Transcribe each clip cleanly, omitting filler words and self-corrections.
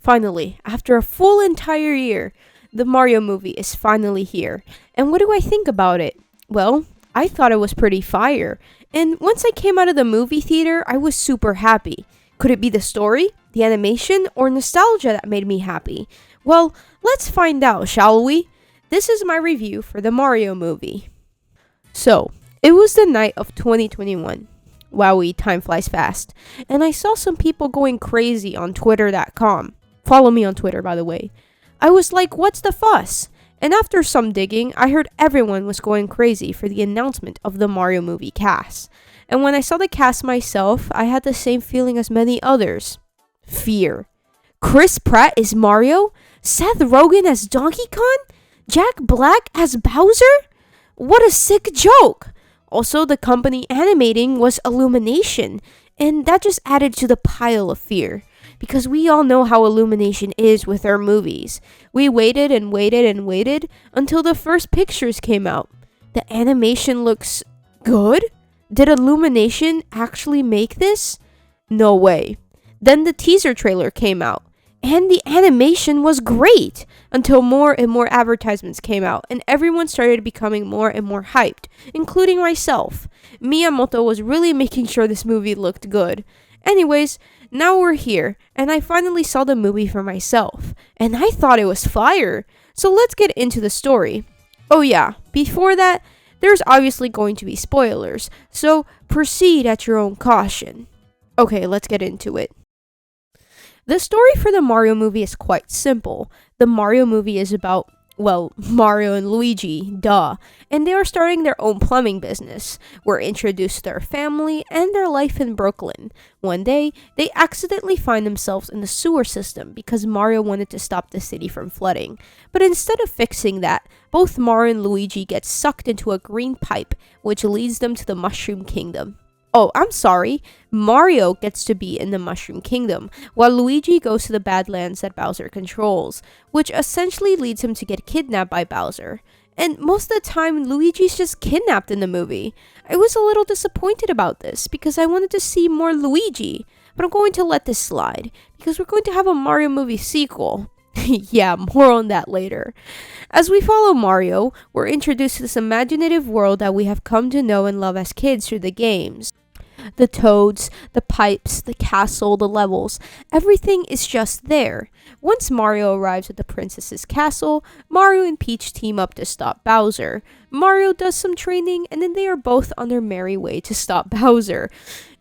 Finally, after a full entire year, the Mario movie is finally here. And what do I think about it? Well, I thought it was pretty fire. And once I came out of the movie theater, I was super happy. Could it be the story, the animation, or nostalgia that made me happy? Well, let's find out, shall we? This is my review for the Mario movie. So, it was the night of 2021. Wowie, time flies fast. And I saw some people going crazy on Twitter.com. Follow me on Twitter, by the way. I was like, what's the fuss? And after some digging, I heard everyone was going crazy for the announcement of the Mario movie cast. And when I saw the cast myself, I had the same feeling as many others. Fear. Chris Pratt is Mario? Seth Rogen as Donkey Kong? Jack Black as Bowser? What a sick joke! Also, the company animating was Illumination, and that just added to the pile of fear. Because we all know how Illumination is with their movies. We waited and waited and waited until the first pictures came out. The animation looks good? Did Illumination actually make this? No way. Then the teaser trailer came out. And the animation was great until more and more advertisements came out and everyone started becoming more and more hyped, including myself. Miyamoto was really making sure this movie looked good. Anyways, now we're here and I finally saw the movie for myself and I thought it was fire. So let's get into the story. Oh yeah, before that, there's obviously going to be spoilers, so proceed at your own caution. Okay, let's get into it. The story for the Mario movie is quite simple. The Mario movie is about, well, Mario and Luigi, duh, and they are starting their own plumbing business. We're introduced to their family and their life in Brooklyn. One day, they accidentally find themselves in the sewer system because Mario wanted to stop the city from flooding. But instead of fixing that, both Mario and Luigi get sucked into a green pipe, which leads them to the Mushroom Kingdom. Oh, I'm sorry. Mario gets to be in the Mushroom Kingdom, while Luigi goes to the Badlands that Bowser controls, which essentially leads him to get kidnapped by Bowser. And most of the time, Luigi's just kidnapped in the movie. I was a little disappointed about this, because I wanted to see more Luigi, but I'm going to let this slide, because we're going to have a Mario movie sequel. Yeah, more on that later. As we follow Mario, we're introduced to this imaginative world that we have come to know and love as kids through the games. The toads, the pipes, the castle, the levels, everything is just there. Once Mario arrives at the princess's castle, Mario and Peach team up to stop Bowser. Mario does some training, and then they are both on their merry way to stop Bowser.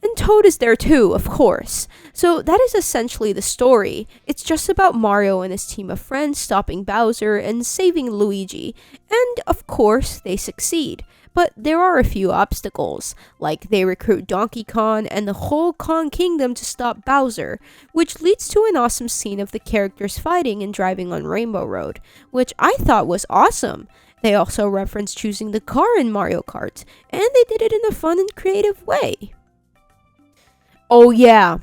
And Toad is there too, of course. So that is essentially the story. It's just about Mario and his team of friends stopping Bowser and saving Luigi. And of course, they succeed. But there are a few obstacles, like they recruit Donkey Kong and the whole Kong Kingdom to stop Bowser, which leads to an awesome scene of the characters fighting and driving on Rainbow Road, which I thought was awesome. They also reference choosing the car in Mario Kart, and they did it in a fun and creative way. Oh yeah,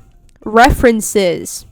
references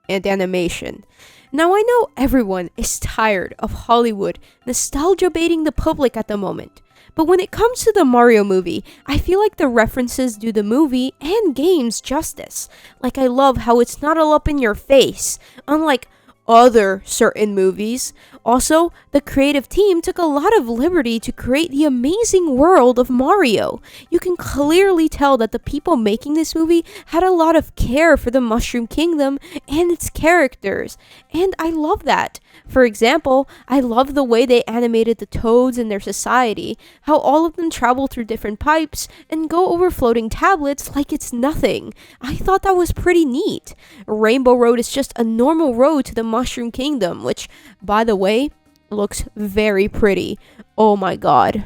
and animation. Now I know everyone is tired of Hollywood nostalgia baiting the public at the moment. But when it comes to the Mario movie, I feel like the references do the movie and games justice. Like, I love how it's not all up in your face, unlike other certain movies. Also, the creative team took a lot of liberty to create the amazing world of Mario. You can clearly tell that the people making this movie had a lot of care for the Mushroom Kingdom and its characters, and I love that. For example, I love the way they animated the toads and their society, how all of them travel through different pipes and go over floating tablets like it's nothing. I thought that was pretty neat. Rainbow Road is just a normal road to the Mushroom Kingdom, which, by the way, looks very pretty. Oh my god.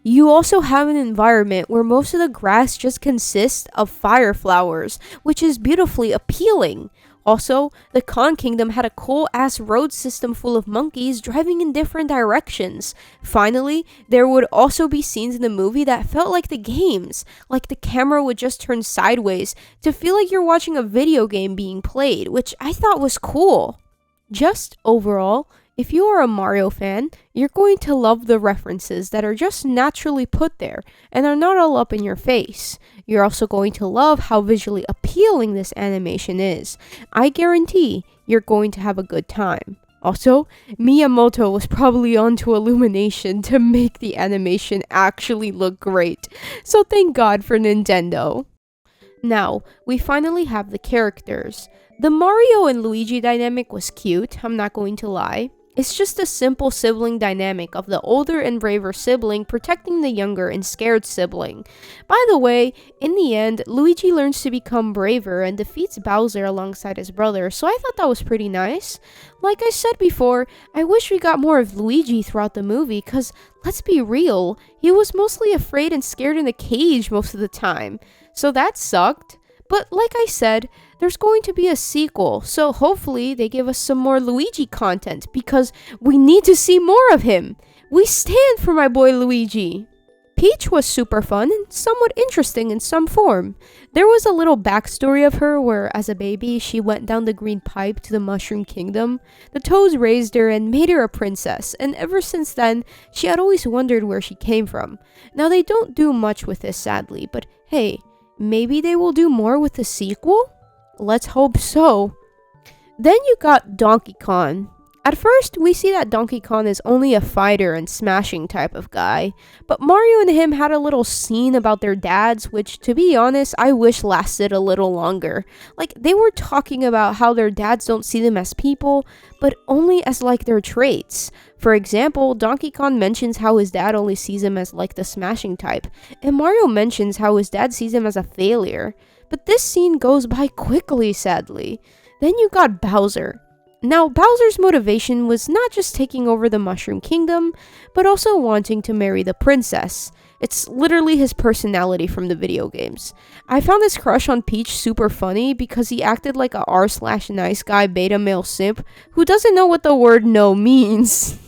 You also have an environment where most of the grass just consists of fire flowers, which is beautifully appealing. Also, the Kong Kingdom had a cool-ass road system full of monkeys driving in different directions. Finally, there would also be scenes in the movie that felt like the games, like the camera would just turn sideways to feel like you're watching a video game being played, which I thought was cool. Just overall, if you are a Mario fan, you're going to love the references that are just naturally put there and are not all up in your face. You're also going to love how visually appealing this animation is. I guarantee you're going to have a good time. Also, Miyamoto was probably onto Illumination to make the animation actually look great. So thank God for Nintendo. Now, we finally have the characters. The Mario and Luigi dynamic was cute, I'm not going to lie. It's just a simple sibling dynamic of the older and braver sibling protecting the younger and scared sibling. By the way, in the end, Luigi learns to become braver and defeats Bowser alongside his brother, so I thought that was pretty nice. Like I said before, I wish we got more of Luigi throughout the movie, cause let's be real, he was mostly afraid and scared in a cage most of the time, so that sucked. But like I said, there's going to be a sequel, so hopefully they give us some more Luigi content because we need to see more of him. We stand for my boy Luigi. Peach was super fun and somewhat interesting in some form. There was a little backstory of her where, as a baby, she went down the green pipe to the Mushroom Kingdom. The Toads raised her and made her a princess, and ever since then, she had always wondered where she came from. Now, they don't do much with this, sadly, but hey, maybe they will do more with the sequel? Let's hope so. Then you got Donkey Kong. At first, we see that Donkey Kong is only a fighter and smashing type of guy, but Mario and him had a little scene about their dads, which, to be honest, I wish lasted a little longer. Like, they were talking about how their dads don't see them as people, but only as like their traits. For example, Donkey Kong mentions how his dad only sees him as like the smashing type, and Mario mentions how his dad sees him as a failure. But this scene goes by quickly, sadly. Then you got Bowser. Now, Bowser's motivation was not just taking over the Mushroom Kingdom, but also wanting to marry the princess. It's literally his personality from the video games. I found his crush on Peach super funny because he acted like a r/nice guy beta male simp who doesn't know what the word no means.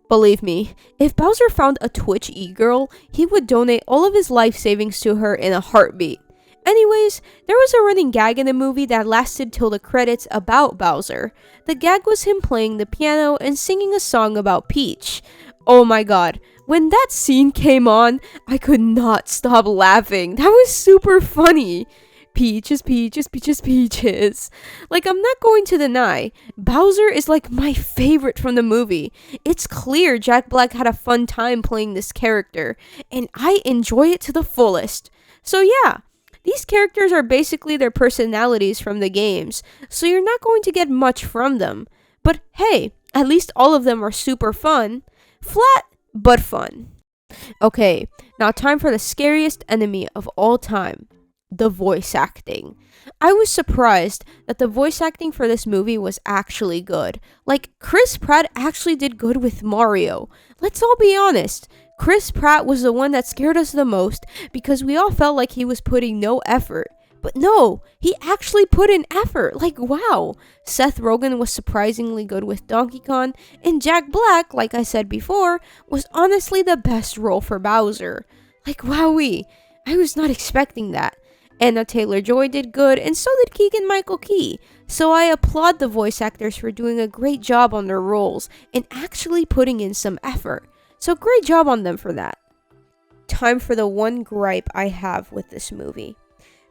Believe me, if Bowser found a Twitch e-girl, he would donate all of his life savings to her in a heartbeat. Anyways, there was a running gag in the movie that lasted till the credits about Bowser. The gag was him playing the piano and singing a song about Peach. Oh my god, when that scene came on, I could not stop laughing. That was super funny. Peaches, peaches, peaches, peaches. Like, I'm not going to deny, Bowser is like my favorite from the movie. It's clear Jack Black had a fun time playing this character, and I enjoy it to the fullest. So yeah. These characters are basically their personalities from the games, so you're not going to get much from them. But hey, at least all of them are super fun. Flat, but fun. Okay, now time for the scariest enemy of all time. The voice acting. I was surprised that the voice acting for this movie was actually good. Like, Chris Pratt actually did good with Mario. Let's all be honest. Chris Pratt was the one that scared us the most because we all felt like he was putting no effort. But no, he actually put in effort. Like, wow. Seth Rogen was surprisingly good with Donkey Kong, and Jack Black, like I said before, was honestly the best role for Bowser. Like, wowee. I was not expecting that. Anna Taylor-Joy did good, and so did Keegan-Michael Key. So I applaud the voice actors for doing a great job on their roles and actually putting in some effort. So great job on them for that. Time for the one gripe I have with this movie.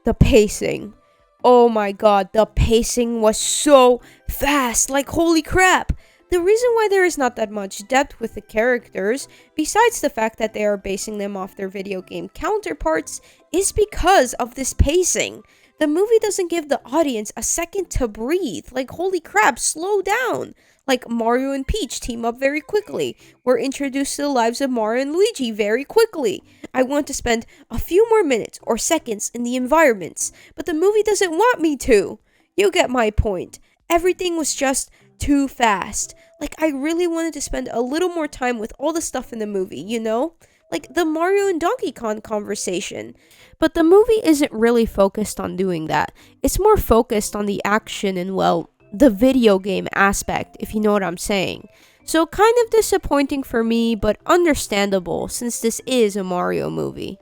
The pacing. Oh my god, the pacing was so fast. Like, holy crap. The reason why there is not that much depth with the characters, besides the fact that they are basing them off their video game counterparts, is because of this pacing. The movie doesn't give the audience a second to breathe. Like, holy crap, slow down. Like, Mario and Peach team up very quickly. We're introduced to the lives of Mario and Luigi very quickly. I want to spend a few more minutes or seconds in the environments, but the movie doesn't want me to. You get my point. Everything was just too fast. Like, I really wanted to spend a little more time with all the stuff in the movie, you know? Like the Mario and Donkey Kong conversation. But the movie isn't really focused on doing that. It's more focused on the action and, well, the video game aspect, if you know what I'm saying. So kind of disappointing for me, but understandable since this is a Mario movie.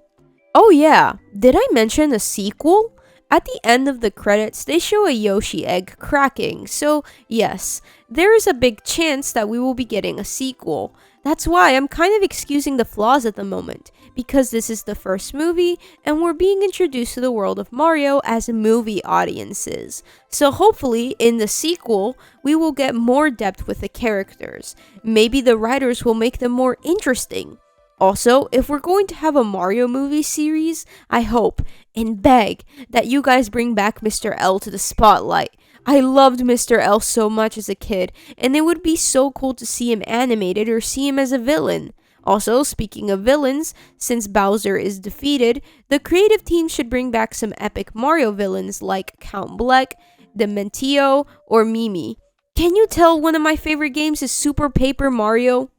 Oh yeah, did I mention a sequel? At the end of the credits, they show a Yoshi egg cracking, so yes, there is a big chance that we will be getting a sequel. That's why I'm kind of excusing the flaws at the moment, because this is the first movie and we're being introduced to the world of Mario as movie audiences. So hopefully in the sequel, we will get more depth with the characters. Maybe the writers will make them more interesting. Also, if we're going to have a Mario movie series, I hope and beg that you guys bring back Mr. L to the spotlight. I loved Mr. L so much as a kid, and it would be so cool to see him animated or see him as a villain. Also, speaking of villains, since Bowser is defeated, the creative team should bring back some epic Mario villains like Count Bleck, Dementio, or Mimi. Can you tell one of my favorite games is Super Paper Mario?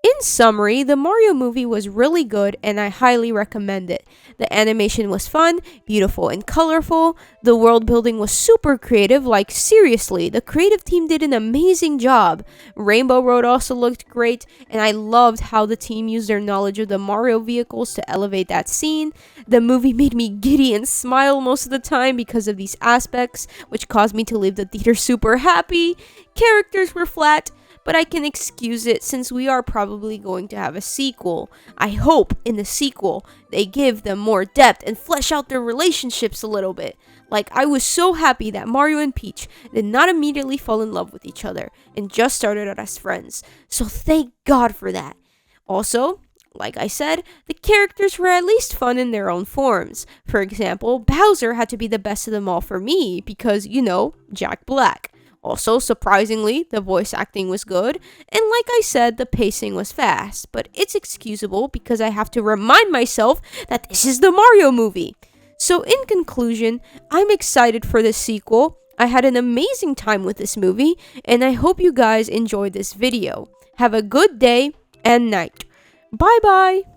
In summary, the Mario movie was really good and I highly recommend it. The animation was fun, beautiful, and colorful. The world building was super creative, like seriously, the creative team did an amazing job. Rainbow Road also looked great, and I loved how the team used their knowledge of the Mario vehicles to elevate that scene. The movie made me giddy and smile most of the time because of these aspects, which caused me to leave the theater super happy. Characters were flat, but I can excuse it since we are probably going to have a sequel. I hope in the sequel they give them more depth and flesh out their relationships a little bit. Like, I was so happy that Mario and Peach did not immediately fall in love with each other and just started out as friends. So thank God for that. Also, like I said, the characters were at least fun in their own forms. For example, Bowser had to be the best of them all for me because, Jack Black. Also, surprisingly, the voice acting was good, and like I said, the pacing was fast, but it's excusable because I have to remind myself that this is the Mario movie. So in conclusion, I'm excited for this sequel. I had an amazing time with this movie, and I hope you guys enjoyed this video. Have a good day and night. Bye bye!